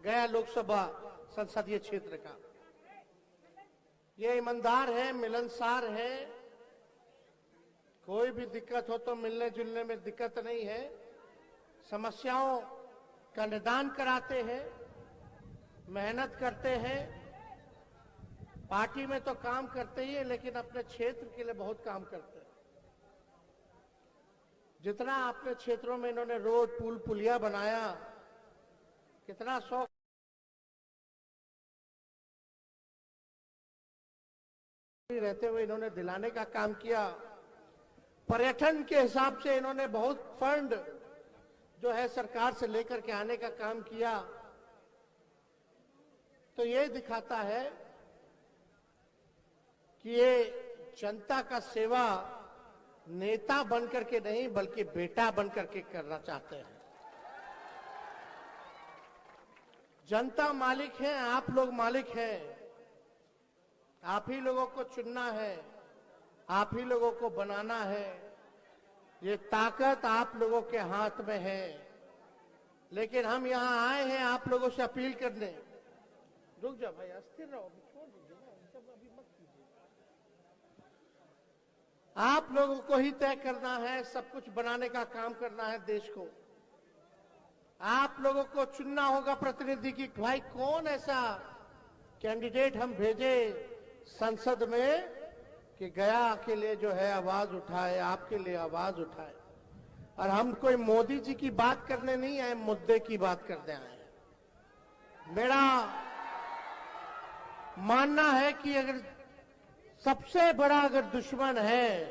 गया लोकसभा संसदीय क्षेत्र का। ये ईमानदार है, मिलनसार है, कोई भी दिक्कत हो तो मिलने जुलने में दिक्कत नहीं है, समस्याओं का निदान कराते हैं, मेहनत करते हैं, पार्टी में तो काम करते ही है लेकिन अपने क्षेत्र के लिए बहुत काम करते हैं। जितना अपने क्षेत्रों में इन्होंने रोड पुल पुलिया बनाया, कितना शौक रहते हुए इन्होंने दिलाने का काम किया। पर्यटन के हिसाब से इन्होंने बहुत फंड जो है सरकार से लेकर के आने का काम किया। तो ये दिखाता है कि ये जनता का सेवा नेता बनकर के नहीं बल्कि बेटा बनकर के करना चाहते हैं। जनता मालिक है, आप लोग मालिक हैं, आप ही लोगों को चुनना है, आप ही लोगों को बनाना है। ये ताकत आप लोगों के हाथ में है। लेकिन हम यहां आए हैं आप लोगों से अपील करने। रुक जाओ भाई, अस्थिर रहो, छोड़ दीजिए ना, सब अभी मत कीजिए। आप लोगों को ही तय करना है, सब कुछ बनाने का काम करना है देश को। आप लोगों को चुनना होगा प्रतिनिधि की, भाई कौन ऐसा कैंडिडेट हम भेजे संसद में कि गया के लिए जो है आवाज उठाए, आपके लिए आवाज उठाए। और हम कोई मोदी जी की बात करने नहीं आए, मुद्दे की बात करने आए। मेरा मानना है कि अगर सबसे बड़ा अगर दुश्मन है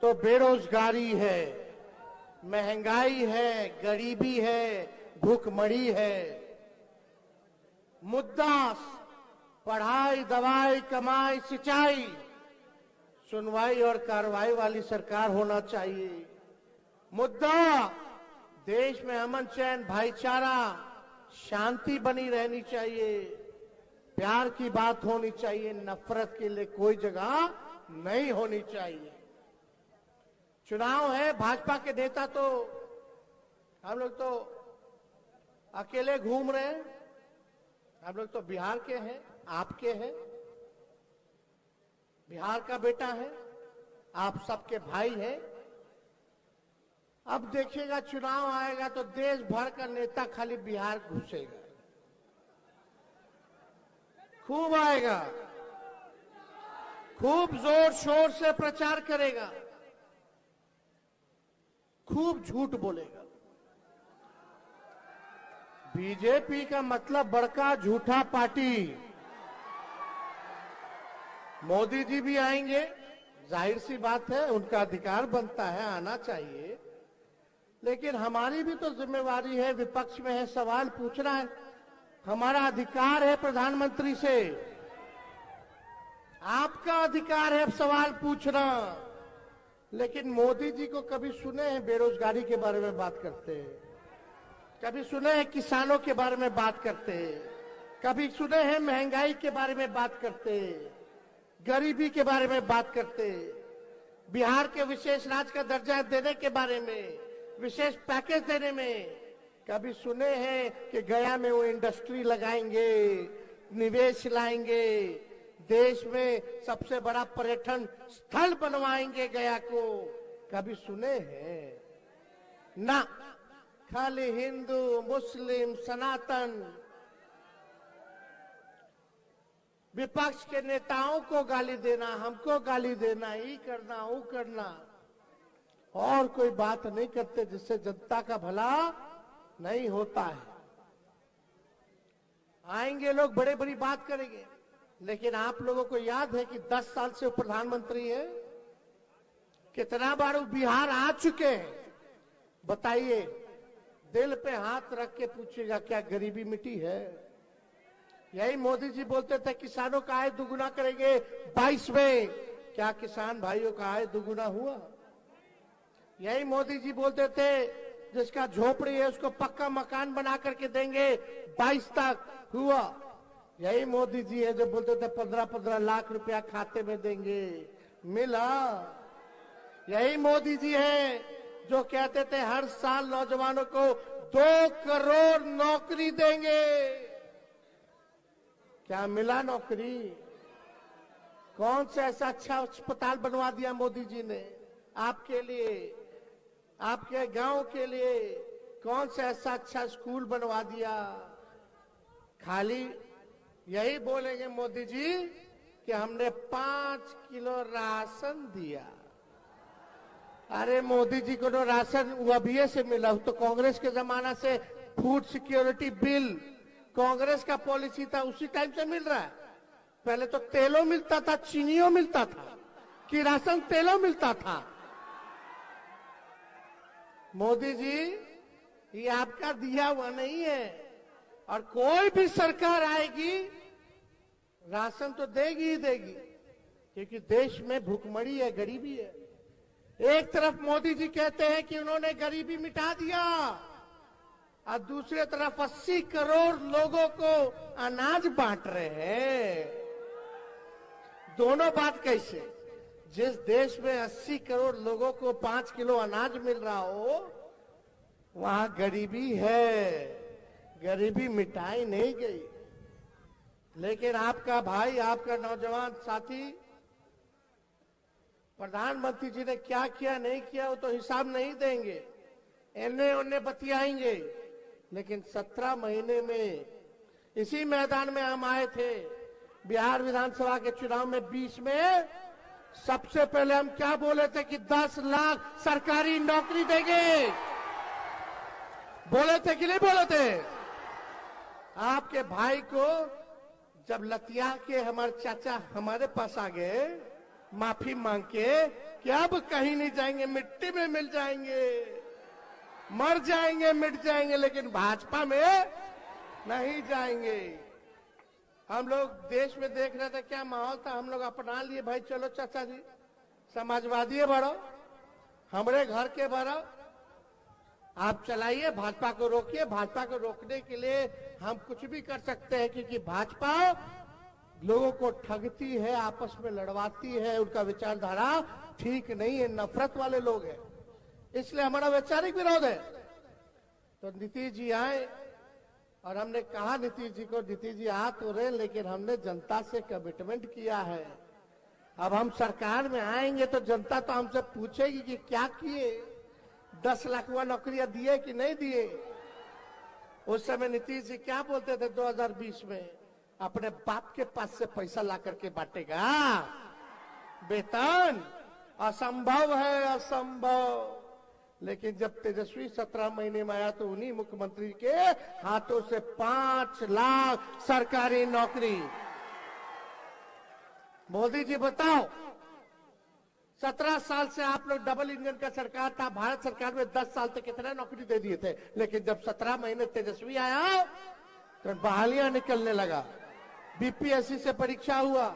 तो बेरोजगारी है, महंगाई है, गरीबी है, भूखमरी है। मुद्दा पढ़ाई, दवाई, कमाई, सिंचाई, सुनवाई और कार्रवाई वाली सरकार होना चाहिए। मुद्दा देश में अमन चैन, भाईचारा, शांति बनी रहनी चाहिए, प्यार की बात होनी चाहिए, नफरत के लिए कोई जगह नहीं होनी चाहिए। चुनाव है, भाजपा के नेता तो हम लोग तो अकेले घूम रहे हैं। हम लोग तो बिहार के हैं, आपके हैं, बिहार का बेटा है, आप सबके भाई हैं। अब देखिएगा चुनाव आएगा तो देश भर का नेता खाली बिहार घुसेगा, खूब आएगा, खूब जोर शोर से प्रचार करेगा, खूब झूठ बोलेगा। बीजेपी का मतलब बड़का झूठा पार्टी। मोदी जी भी आएंगे, जाहिर सी बात है, उनका अधिकार बनता है, आना चाहिए। लेकिन हमारी भी तो जिम्मेवारी है, विपक्ष में है, सवाल पूछना है, हमारा अधिकार है प्रधानमंत्री से। आपका अधिकार है सवाल पूछना। लेकिन मोदी जी को कभी सुने हैं बेरोजगारी के बारे में बात करते हैं? कभी सुने हैं किसानों के बारे में बात करते हैं? कभी सुने हैं महंगाई के बारे में बात करते हैं, गरीबी के बारे में बात करते हैं, बिहार के विशेष राज्य का दर्जा देने के बारे में, विशेष पैकेज देने में? कभी सुने हैं कि गया में वो इंडस्ट्री लगाएंगे, निवेश लाएंगे, देश में सबसे बड़ा पर्यटन स्थल बनवाएंगे गया को? कभी सुने हैं? ना, खाली हिंदू, मुस्लिम, सनातन, विपक्ष के नेताओं को गाली देना, हमको गाली देना, ये करना, वो करना, और कोई बात नहीं करते जिससे जनता का भला नहीं होता है। आएंगे लोग, बड़े बड़ी बात करेंगे, लेकिन आप लोगों को याद है कि 10 साल से वो प्रधानमंत्री है, कितना बार वो बिहार आ चुके हैं? बताइए, दिल पे हाथ रख के पूछिएगा, क्या गरीबी मिटी है? यही मोदी जी बोलते थे किसानों का आय दुगुना करेंगे 22 में। क्या किसान भाइयों का आय दुगुना हुआ? यही मोदी जी बोलते थे जिसका झोपड़ी है उसको पक्का मकान बना करके देंगे 22 तक, हुआ? यही मोदी जी है जो बोलते थे 15-15 लाख रुपया खाते में देंगे, मिला? यही मोदी जी है जो कहते थे हर साल नौजवानों को 2 करोड़ नौकरी देंगे। क्या मिला नौकरी? कौन सा ऐसा अच्छा अस्पताल बनवा दिया मोदी जी ने आपके लिए, आपके गांव के लिए? कौन सा ऐसा अच्छा स्कूल बनवा दिया? खाली यही बोलेंगे मोदी जी कि हमने 5 किलो राशन दिया। अरे मोदी जी को तो राशन अभी से मिला, तो कांग्रेस के जमाना से फूड सिक्योरिटी बिल कांग्रेस का पॉलिसी था, उसी टाइम से मिल रहा है। पहले तो तेलों मिलता था, चीनियों मिलता था, कि राशन तेलों मिलता था। मोदी जी ये आपका दिया हुआ नहीं है, और कोई भी सरकार आएगी राशन तो देगी ही देगी, क्योंकि देश में भूखमरी है, गरीबी है। एक तरफ मोदी जी कहते हैं कि उन्होंने गरीबी मिटा दिया, और दूसरी तरफ 80 करोड़ लोगों को अनाज बांट रहे हैं। दोनों बात कैसे? जिस देश में 80 करोड़ लोगों को 5 किलो अनाज मिल रहा हो, वहां गरीबी है, गरीबी मिटाई नहीं गई। लेकिन आपका भाई, आपका नौजवान साथी, प्रधानमंत्री जी ने क्या किया नहीं किया वो तो हिसाब नहीं देंगे, इन्हें उन्हें बतियाएंगे। लेकिन 17 महीने में इसी मैदान में हम आए थे, बिहार विधानसभा के चुनाव में 20 में। सबसे पहले हम क्या बोले थे कि 10 लाख सरकारी नौकरी देंगे। बोले थे कि नहीं बोले थे? आपके भाई को जब लतिया के हमारे चाचा हमारे पास आ गए माफी मांग के कि अब कहीं नहीं जाएंगे, मिट्टी में मिल जाएंगे, मर जाएंगे, मिट जाएंगे, लेकिन भाजपा में नहीं जाएंगे। हम लोग देश में देख रहे थे क्या माहौल था, हम लोग अपना लिए, भाई चलो चाचा जी समाजवादी बढ़ो, हमारे घर के बढ़ो, आप चलाइए, भाजपा को रोकिए। भाजपा को रोकने के लिए हम कुछ भी कर सकते हैं, क्योंकि भाजपा लोगों को ठगती है, आपस में लड़वाती है, उनका विचारधारा ठीक नहीं है, नफरत वाले लोग हैं, इसलिए हमारा वैचारिक विरोध है। तो नीतीश जी आए और हमने कहा नीतीश जी को, नीतीश जी आ तो रहे, लेकिन हमने जनता से कमिटमेंट किया है, अब हम सरकार में आएंगे तो जनता तो हमसे पूछेगी कि क्या किए, 10 लाख नौकरियां दिए कि नहीं दिए। उस समय नीतीश जी क्या बोलते थे 2020 में? अपने बाप के पास से पैसा ला करके बांटेगा वेतन? असंभव है, असंभव। लेकिन जब तेजस्वी 17 महीने में आया तो उन्हीं मुख्यमंत्री के हाथों से 5 लाख सरकारी नौकरी। मोदी जी बताओ, 17 साल से आप लोग डबल इंजन का सरकार था, भारत सरकार में 10 साल तक कितना नौकरी दे दिए थे, लेकिन जब 17 महीने तेजस्वी आया तो बहालियां निकलने लगा। बीपीएससी से परीक्षा हुआ,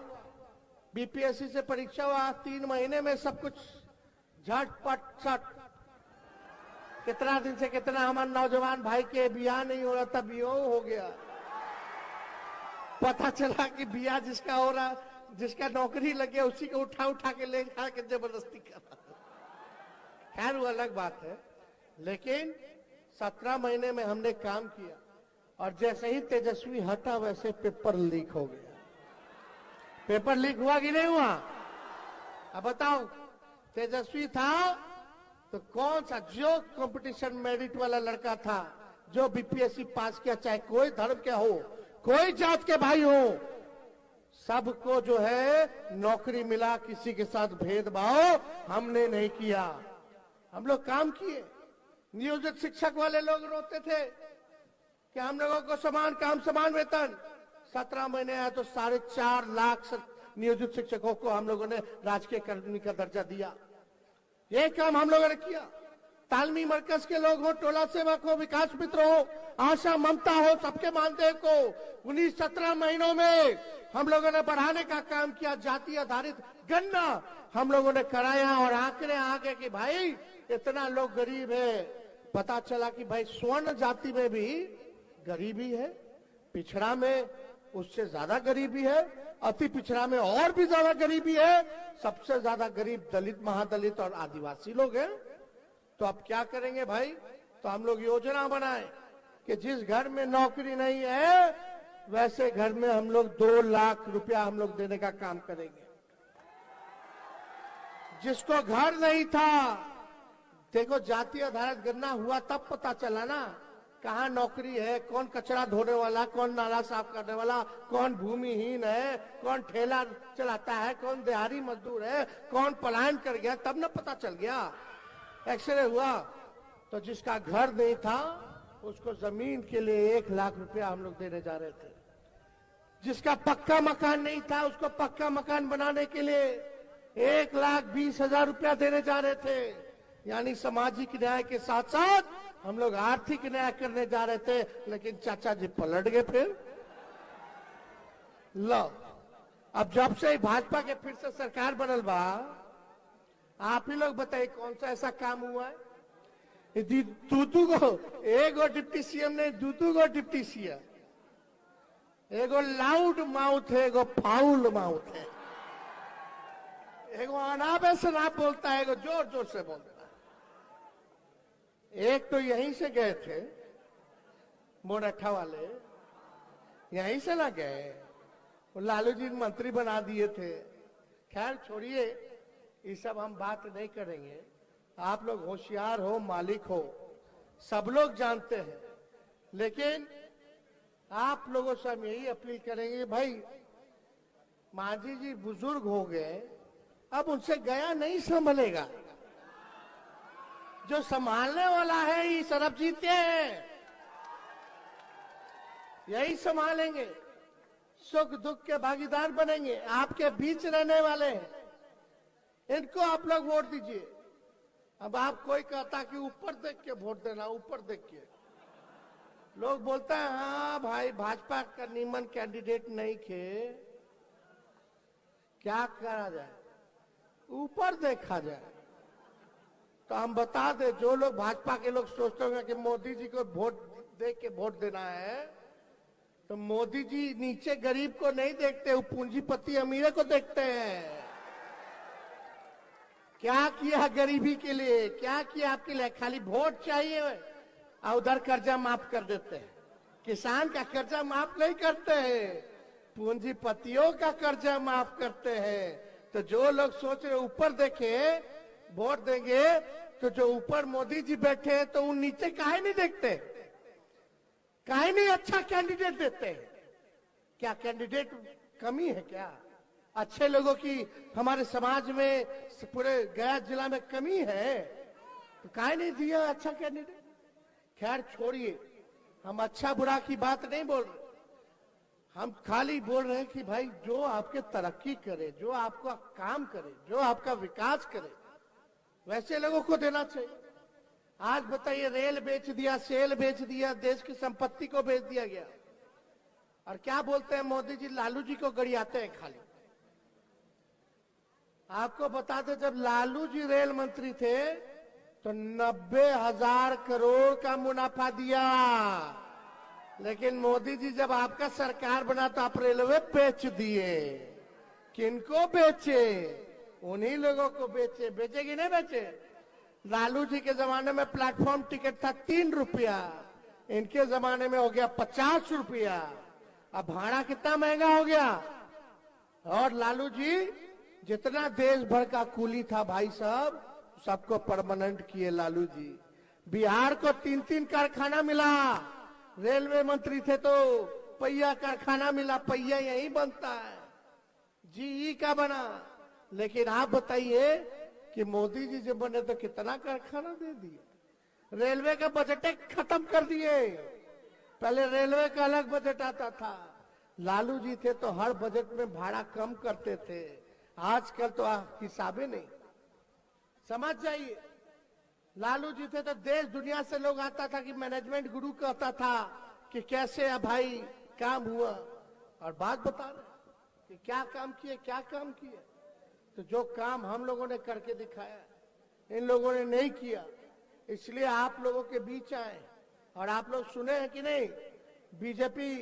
बीपीएससी से परीक्षा हुआ, 3 महीने में सब कुछ झटपट सट। कितना दिन से कितना हमारे नौजवान भाई के बियाह नहीं हो रहा था, बियाह हो गया। पता चला कि बियाह जिसका हो रहा, जिसका नौकरी लगे उसी को उठा उठा के ले जा के जबरदस्ती कर रहा। खैर वो अलग बात है, लेकिन 17 महीने में हमने काम किया, और जैसे ही तेजस्वी हटा वैसे पेपर लीक हो गया। पेपर लीक हुआ कि नहीं हुआ? अब बताओ, तेजस्वी था तो कौन सा, जो कंपटीशन मेरिट वाला लड़का था, जो बीपीएससी पास किया, चाहे कोई धर्म के हो, कोई जात के भाई हो, सबको जो है नौकरी मिला, किसी के साथ भेदभाव हमने नहीं किया। हम लोग काम किए। नियोजित शिक्षक वाले लोग रोते थे कि हम लोगों को समान काम समान वेतन। 17 महीने आया तो 4.5 लाख नियोजित शिक्षकों को हम लोगों ने राजकीय कर्मी का दर्जा दिया। ये काम हम लोगों ने किया। तालमी मरकज के लोग हो, टोला सेवक हो, विकास मित्र हो, आशा ममता हो, सबके मानदेय को 19-17 महीनों में हम लोगों ने बढ़ाने का काम किया। जाति आधारित गणना हम लोगों ने कराया, और आंकड़े आ गए कि भाई इतना लोग गरीब है। पता चला कि भाई स्वर्ण जाति में भी गरीबी है, पिछड़ा में उससे ज्यादा गरीबी है, अति पिछड़ा में और भी ज्यादा गरीबी है। सबसे ज्यादा गरीब दलित, महादलित और आदिवासी लोग हैं। तो अब क्या करेंगे भाई? तो हम लोग योजना बनाए कि जिस घर में नौकरी नहीं है वैसे घर में हम लोग 2 लाख रुपया हम लोग देने का काम करेंगे। जिसको घर नहीं था, देखो जाति आधारित गणना हुआ तब पता चला ना कहाँ नौकरी है, कौन कचरा धोने वाला, कौन नाला साफ करने वाला, कौन भूमिहीन है, कौन ठेला चलाता है, कौन दिहाड़ी मजदूर है, कौन पलायन कर गया, तब ना पता चल गया। एक्सरे हुआ तो जिसका घर नहीं था उसको जमीन के लिए 1 लाख रुपया हम लोग देने जा रहे थे। जिसका पक्का मकान नहीं था उसको पक्का मकान बनाने के लिए 1,20,000 रुपया देने जा रहे थे। यानी सामाजिक न्याय के साथ साथ हम लोग आर्थिक न्याय करने जा रहे थे, लेकिन चाचा जी पलट गए। फिर लो, अब जब से भाजपा के फिर से सरकार बनल बा, आप ही लोग बताइए कौन सा ऐसा काम हुआ है? दूतू को एगो डिप्टी सीएम ने, दूतू को डिप्टी सीएम, एगो लाउड माउथ है, एगो फाउल माउथ है, एगो अनाबे से ना बोलता है, एगो जोर जोर से बोलता है। एक तो यहीं से गए थे मोरठा वाले, यहीं से ना गए, वो लालू जी मंत्री बना दिए थे। खैर छोड़िए, ये सब हम बात नहीं करेंगे। आप लोग होशियार हो, मालिक हो, सब लोग जानते हैं, लेकिन आप लोगों से हम यही अपील करेंगे, भाई मांझी जी बुजुर्ग हो गए, अब उनसे गया नहीं संभलेगा। जो संभालने वाला है ये सरबजीत के हैं, यही संभालेंगे, सुख दुख के भागीदार बनेंगे, आपके बीच रहने वाले हैं, इनको आप लोग वोट दीजिए। अब आप कोई कहता कि ऊपर देख के वोट देना, ऊपर देख के लोग बोलता है हाँ भाई भाजपा का नीमन कैंडिडेट नहीं खे, क्या करा जाए, ऊपर देखा जाए। तो हम बता दे, जो लोग भाजपा के लोग सोचते होंगे कि मोदी जी को वोट दे के वोट देना है, तो मोदी जी नीचे गरीब को नहीं देखते, वो पूंजीपति अमीर को देखते हैं। क्या किया गरीबी के लिए, क्या किया आपके लिए? खाली वोट चाहिए और उधर कर्जा माफ कर देते हैं। किसान का कर्जा माफ नहीं करते हैं, पूंजीपतियों का कर्जा माफ करते हैं। तो जो लोग सोच रहे ऊपर देखे वोट देंगे, तो जो ऊपर मोदी जी बैठे हैं तो उन नीचे काहे नहीं देखते, काहे नहीं अच्छा कैंडिडेट देते? क्या कैंडिडेट कमी है क्या? अच्छे लोगों की हमारे समाज में, पूरे गया जिला में कमी है, तो काहे नहीं दिया अच्छा कैंडिडेट? खैर छोड़िए, हम अच्छा बुरा की बात नहीं बोल रहे, हम खाली बोल रहे हैं कि भाई जो आपके तरक्की करे, जो आपका काम करे, जो आपका विकास करे, वैसे लोगों को देना चाहिए। आज बताइए, रेल बेच दिया, सेल बेच दिया, देश की संपत्ति को बेच दिया गया, और क्या बोलते हैं मोदी जी? लालू जी को गरियाते हैं खाली। आपको बता दें, जब लालू जी रेल मंत्री थे तो 90,000 करोड़ का मुनाफा दिया, लेकिन मोदी जी जब आपका सरकार बना तो आप रेलवे बेच दिए। किनको बेचे? उन्हीं लोगों को बेचे। बेचे कि नहीं बेचे? लालू जी के जमाने में प्लेटफॉर्म टिकट था 3 रुपया, इनके जमाने में हो गया 50 रुपया। अब भाड़ा कितना महंगा हो गया। और लालू जी जितना देश भर का कूली था भाई साहब, सबको परमानेंट किए लालू जी। बिहार को 3-3 कारखाना मिला, रेलवे मंत्री थे तो पहिया कारखाना मिला, पहिया यही बनता है, जीई का बना। लेकिन आप बताइए कि मोदी जी जब बने तो कितना कारखाना दे दिए, रेलवे का बजट खत्म कर दिए। पहले रेलवे का अलग बजट आता था, लालू जी थे तो हर बजट में भाड़ा कम करते थे। आजकल तो हिसाबे नहीं, समझ जाइए। लालू जी थे तो देश दुनिया से लोग आता था कि मैनेजमेंट गुरु कहता था कि कैसे है भाई काम हुआ, और बात बता रहे कि क्या काम किए, क्या काम किए। तो जो काम हम लोगों ने करके दिखाया, इन लोगों ने नहीं किया, इसलिए आप लोगों के बीच आए। और आप लोग सुने हैं कि नहीं, बीजेपी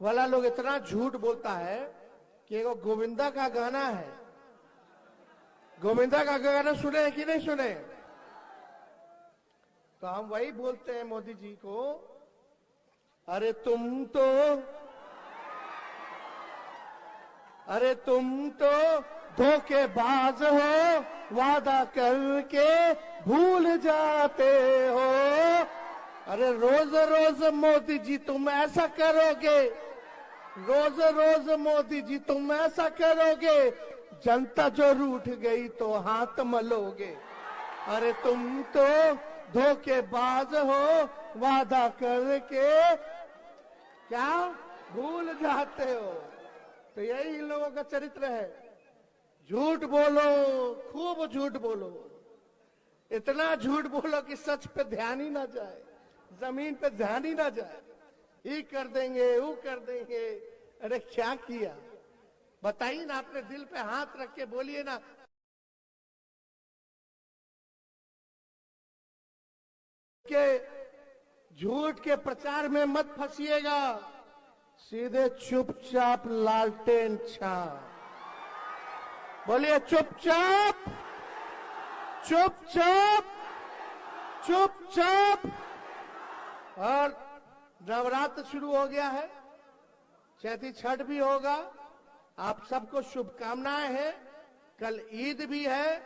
वाला लोग इतना झूठ बोलता है कि वो गोविंदा का गाना है, गोविंदा का गाना सुने हैं कि नहीं सुने? तो हम वही बोलते हैं मोदी जी को, अरे तुम तो धोखेबाज हो, वादा करके भूल जाते हो। अरे रोज रोज मोदी जी तुम ऐसा करोगे, रोज रोज मोदी जी तुम ऐसा करोगे, जनता जो रूठ गई तो हाथ मलोगे। अरे तुम तो धोखेबाज हो, वादा करके क्या भूल जाते हो। तो यही इन लोगों का चरित्र है, झूठ बोलो, खूब झूठ बोलो, इतना झूठ बोलो कि सच पे ध्यान ही ना जाए, जमीन पे ध्यान ही ना जाए। ये कर देंगे, वो कर देंगे। अरे क्या किया बताइए ना, अपने दिल पे हाथ रख के बोलिए ना। के झूठ के प्रचार में मत फंसिएगा, सीधे चुपचाप लालटेन छाप, बोलिए चुपचाप चुपचाप चुपचाप। और नवरात्र शुरू हो गया है, चैती छठ भी होगा, आप सबको शुभकामनाएं हैं। कल ईद भी है,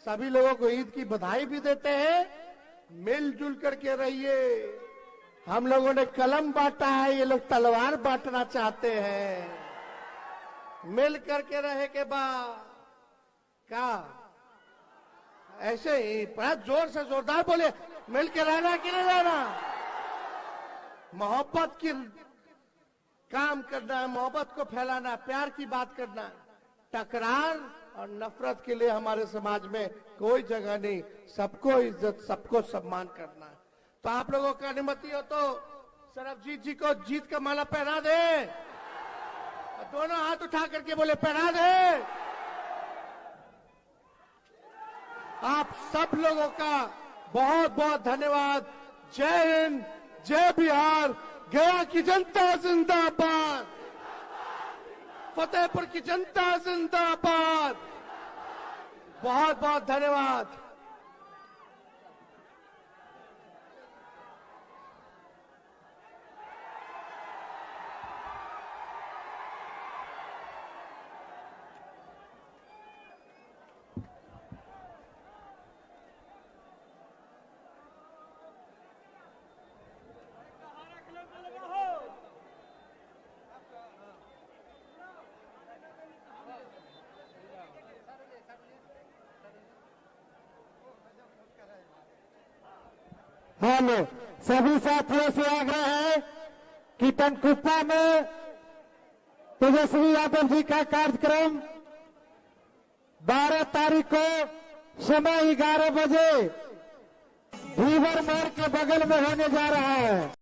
सभी लोगों को ईद की बधाई भी देते हैं। मिलजुल करके रहिए, हम लोगों ने कलम बांटा है, ये लोग तलवार बांटना चाहते हैं। मिल करके रहे के बाद क्या ऐसे ही बड़ा जोर से जोरदार बोले, मिल के रहना कि नहीं रहना, मोहब्बत की काम करना है, मोहब्बत को फैलाना, प्यार की बात करना है। टकरार और नफरत के लिए हमारे समाज में कोई जगह नहीं, सबको इज्जत, सबको सम्मान करना है। तो आप लोगों का अनुमति हो तो सरबजीत जी को जीत का माला पहना दे, दोनों हाथ उठा करके बोले पहना दे। आप सब लोगों का बहुत बहुत धन्यवाद। जय हिंद, जय बिहार, गया की जनता जिंदाबाद, फतेहपुर की जनता जिंदाबाद। बहुत बहुत धन्यवाद। हेलो, सभी साथियों से आग्रह है कि टनकुप्पा में तेजस्वी यादव जी का कार्यक्रम 12 तारीख को समय 11 बजे धीवर मोड़ के बगल में होने जा रहा है।